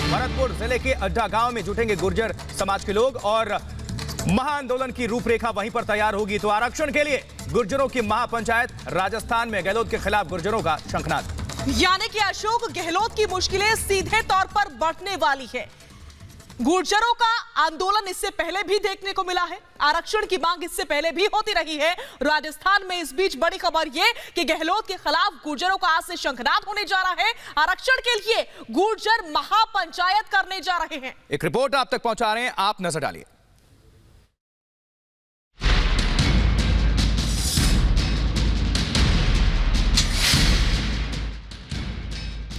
भरतपुर जिले के अड्डा गांव में जुटेंगे गुर्जर समाज के लोग और महाआंदोलन की रूपरेखा वहीं पर तैयार होगी। तो आरक्षण के लिए गुर्जरों की महापंचायत, राजस्थान में गहलोत के खिलाफ गुर्जरों का शंखनाद। यानी कि अशोक गहलोत की मुश्किलें सीधे तौर पर बढ़ने वाली है। गुर्जरों का आंदोलन इससे पहले भी देखने को मिला है, आरक्षण की मांग इससे पहले भी होती रही है राजस्थान में। इस बीच बड़ी खबर यह कि गहलोत के खिलाफ गुर्जरों का आज से शंखनाद होने जा रहा है। आरक्षण के लिए गुर्जर महापंचायत करने जा रहे हैं। एक रिपोर्ट आप तक पहुंचा रहे हैं, आप नजर डालिए।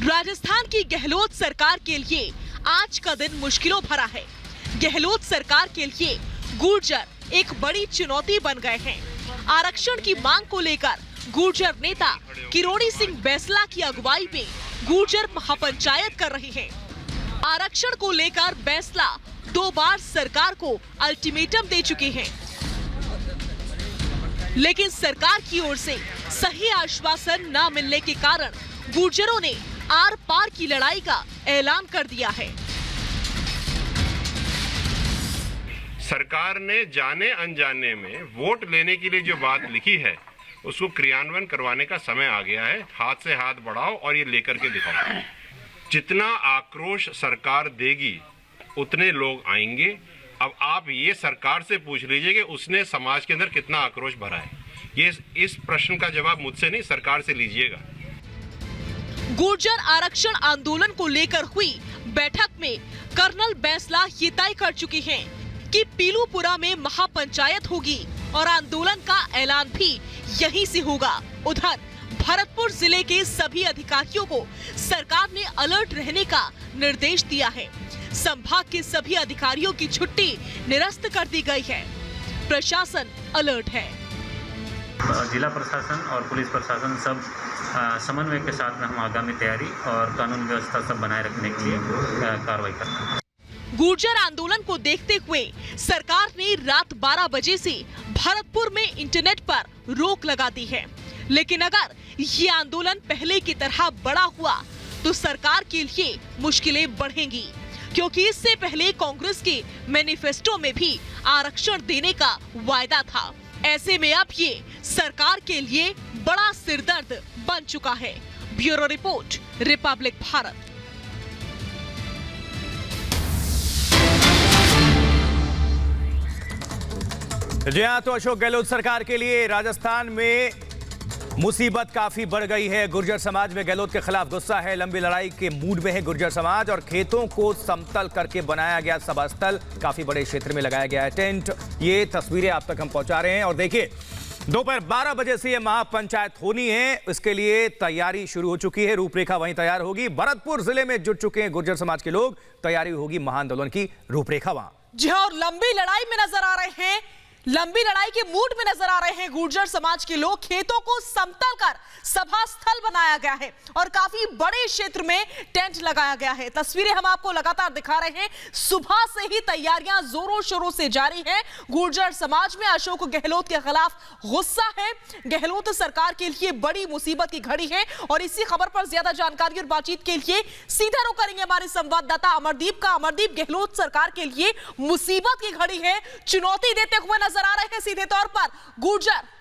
राजस्थान की गहलोत सरकार के लिए आज का दिन मुश्किलों भरा है। गहलोत सरकार के लिए गुर्जर एक बड़ी चुनौती बन गए हैं। आरक्षण की मांग को लेकर गुर्जर नेता किरोड़ी सिंह बैसला की अगुवाई में गुर्जर महापंचायत कर रहे हैं। आरक्षण को लेकर बैसला 2 बार सरकार को अल्टीमेटम दे चुके हैं, लेकिन सरकार की ओर से सही आश्वासन न मिलने के कारण गुर्जरों ने आर पार की लड़ाई का ऐलान कर दिया है। सरकार ने जाने अनजाने में वोट लेने के लिए जो बात लिखी है उसको क्रियान्वयन करवाने का समय आ गया है। हाथ से हाथ बढ़ाओ और ये लेकर के दिखाओ। जितना आक्रोश सरकार देगी उतने लोग आएंगे। अब आप ये सरकार से पूछ लीजिए कि उसने समाज के अंदर कितना आक्रोश भरा है। ये इस प्रश्न का जवाब मुझसे नहीं, सरकार से लीजिएगा। गुर्जर आरक्षण आंदोलन को लेकर हुई बैठक में कर्नल बैसला ये तय कर चुके हैं कि पीलूपुरा में महापंचायत होगी और आंदोलन का ऐलान भी यहीं से होगा। उधर भरतपुर जिले के सभी अधिकारियों को सरकार ने अलर्ट रहने का निर्देश दिया है। संभाग के सभी अधिकारियों की छुट्टी निरस्त कर दी गई है। प्रशासन अलर्ट है। जिला प्रशासन और पुलिस प्रशासन सब समन्वय के साथ में हम आगामी तैयारी और कानून व्यवस्था सब बनाए रखने के लिए कार्रवाई करते हैं। गुर्जर आंदोलन को देखते हुए सरकार ने रात 12 बजे से भरतपुर में इंटरनेट पर रोक लगा दी है। लेकिन अगर ये आंदोलन पहले की तरह बड़ा हुआ तो सरकार के लिए मुश्किलें बढ़ेंगी, क्योंकि इससे पहले कांग्रेस के मैनिफेस्टो में भी आरक्षण देने का वायदा था। ऐसे में अब ये सरकार के लिए बड़ा सिरदर्द बन चुका है। Bureau report, Republic Bharat. जी हाँ, तो अशोक गहलोत सरकार के लिए राजस्थान में मुसीबत काफी बढ़ गई है। गुर्जर समाज में गहलोत के खिलाफ गुस्सा है, लंबी लड़ाई के मूड में है गुर्जर समाज और खेतों को समतल करके बनाया गया सभा स्थल, काफी बड़े क्षेत्र में लगाया गया है टेंट। ये तस्वीरें आप तक हम पहुंचा रहे हैं और देखिए दोपहर 12 बजे से ये महापंचायत होनी है, इसके लिए तैयारी शुरू हो चुकी है। रूपरेखा वहीं तैयार होगी। भरतपुर जिले में जुट चुके हैं गुर्जर समाज के लोग, तैयारी होगी महाआंदोलन की रूपरेखा वहां। जी हाँ, और लंबी लड़ाई में नजर आ रहे हैं, लंबी लड़ाई के मूड में नजर आ रहे हैं गुर्जर समाज के लोग। खेतों को समतल कर सभा स्थल बनाया गया है और काफी बड़े क्षेत्र में टेंट लगाया गया है। तस्वीरें हम आपको लगातार दिखा रहे हैं। सुबह से ही तैयारियां जोरों शोरों से जारी हैं। गुर्जर समाज में अशोक गहलोत के खिलाफ गुस्सा है। गहलोत सरकार के लिए बड़ी मुसीबत की घड़ी है और इसी खबर पर ज्यादा जानकारी और बातचीत के लिए सीधा रुख करेंगे हमारे संवाददाता अमरदीप का। अमरदीप, गहलोत सरकार के लिए मुसीबत की घड़ी है, चुनौती देते हुए नजर आ रहे हैं सीधे तौर पर गुर्जर।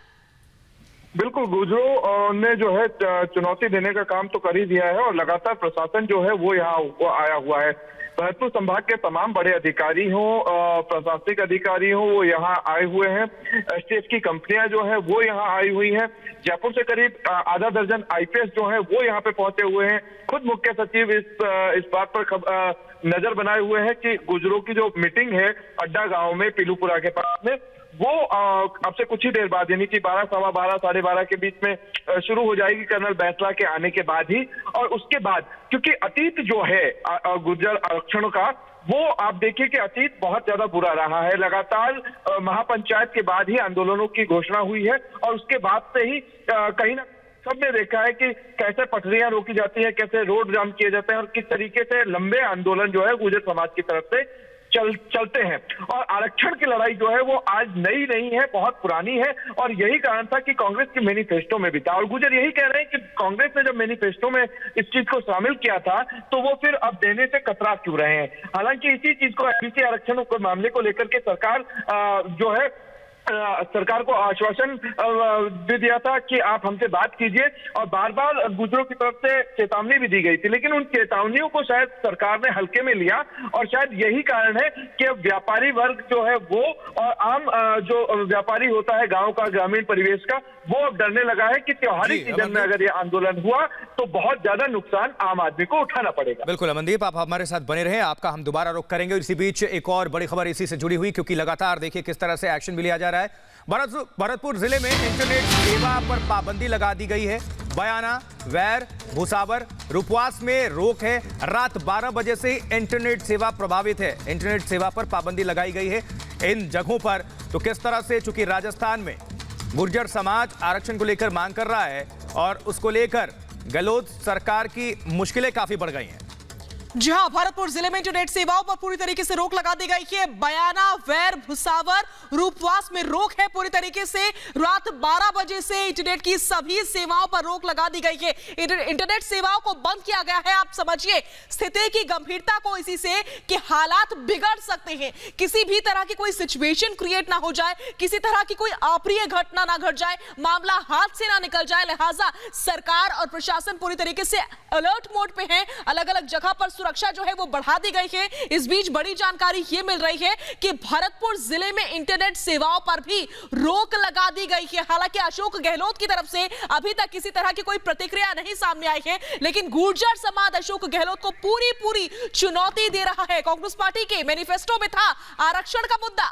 बिल्कुल, गुर्जरों ने जो है चुनौती देने का काम तो कर ही दिया है और लगातार प्रशासन जो है वो यहाँ आया हुआ है। भरतपुर संभाग के तमाम बड़े अधिकारी हों, प्रशासनिक अधिकारी हों, वो यहाँ आए हुए हैं। एसटीएफ की कंपनियां जो है वो यहाँ आई हुई हैं। जयपुर से करीब आधा दर्जन आईपीएस जो है वो यहाँ पे पहुंचे हुए हैं। खुद मुख्य सचिव इस बात पर नजर बनाए हुए हैं कि गुर्जरों की जो मीटिंग है अड्डा गांव में पीलूपुरा के पास में वो अब से कुछ ही देर बाद यानी कि 12, सवा 12, साढ़े 12 के बीच में शुरू हो जाएगी कर्नल बैसला के आने के बाद ही। और उसके बाद क्योंकि अतीत जो है गुर्जर आरक्षण का, वो आप देखिए कि अतीत बहुत ज्यादा बुरा रहा है। लगातार महापंचायत के बाद ही आंदोलनों की घोषणा हुई है और उसके बाद से ही कहीं ना सबने देखा है कि कैसे पटरियां रोकी जाती है, कैसे रोड जाम किए जाते हैं और किस तरीके से लंबे आंदोलन जो है गुर्जर समाज की तरफ से चलते हैं। और आरक्षण की लड़ाई जो है वो आज नई नहीं है, बहुत पुरानी है, और यही कारण था कि कांग्रेस के मैनिफेस्टो में भी था। और गुर्जर यही कह रहे हैं कि कांग्रेस ने जब मैनिफेस्टो में इस चीज को शामिल किया था तो वो फिर अब देने से कतरा क्यों रहे हैं। हालांकि इसी चीज को एससी आरक्षण को मामले को लेकर के सरकार जो है सरकार को आश्वासन दे दिया था कि आप हमसे बात कीजिए, और बार बार गुर्जरों की तरफ से चेतावनी भी दी गई थी, लेकिन उन चेतावनियों को शायद सरकार ने हल्के में लिया। और शायद यही कारण है कि अब व्यापारी वर्ग जो है वो और आम जो व्यापारी होता है गांव का, ग्रामीण परिवेश का, वो अब डरने लगा है कि त्योहारी सीजन में अगर ये आंदोलन हुआ तो बहुत ज्यादा नुकसान आम आदमी को उठाना पड़ेगा। बिल्कुल अमनदीप, आप हमारे साथ बने रहे, आपका हम दोबारा रुख करेंगे। इसी बीच एक और बड़ी खबर इसी से जुड़ी हुई, क्योंकि लगातार देखिए किस तरह से एक्शन भी लिया जा रहा है। भरतपुर जिले में इंटरनेट सेवा पर पाबंदी लगा दी गई है। बयाना, वैर, भुसावर, रूपवास में रोक है। रात 12 बजे से इंटरनेट सेवा प्रभावित है। इंटरनेट सेवा पर पाबंदी लगाई गई है इन जगहों पर। तो किस तरह से, चूंकि राजस्थान में गुर्जर समाज आरक्षण को लेकर मांग कर रहा है और उसको लेकर गहलोत सरकार की मुश्किलें काफी बढ़ गई हैं। जी हां, भरतपुर जिले में इंटरनेट सेवाओं पर पूरी तरीके से रोक लगा दी गई है। बयाना, वैर, भुसावर, रूपवास में रोक है पूरी तरीके से। रात 12 बजे से इंटरनेट की सभी सेवाओं पर रोक लगा दी गई है। इंटरनेट सेवाओं को बंद किया गया है। आप समझिए स्थिति की गंभीरता को इसी से कि हालात बिगड़ सकते हैं, किसी भी तरह की कोई सिचुएशन क्रिएट ना हो जाए, किसी तरह की कोई अप्रिय घटना ना घट जाए, मामला हाथ से ना निकल जाए। लिहाजा सरकार और प्रशासन पूरी तरीके से अलर्ट मोड पे है। अलग अलग जगह पर सुरक्षा जो है वो बढ़ा दी गई है। इस बीच बड़ी जानकारी ये मिल रही है कि भरतपुर जिले में इंटरनेट सेवाओं पर भी रोक लगा दी गई है। हालांकि अशोक गहलोत की तरफ से अभी तक किसी तरह की कोई प्रतिक्रिया नहीं सामने आई है, लेकिन गुर्जर समाज अशोक गहलोत को पूरी चुनौती दे रहा है। कांग्रेस पार्टी के मैनिफेस्टो में था आरक्षण का मुद्दा,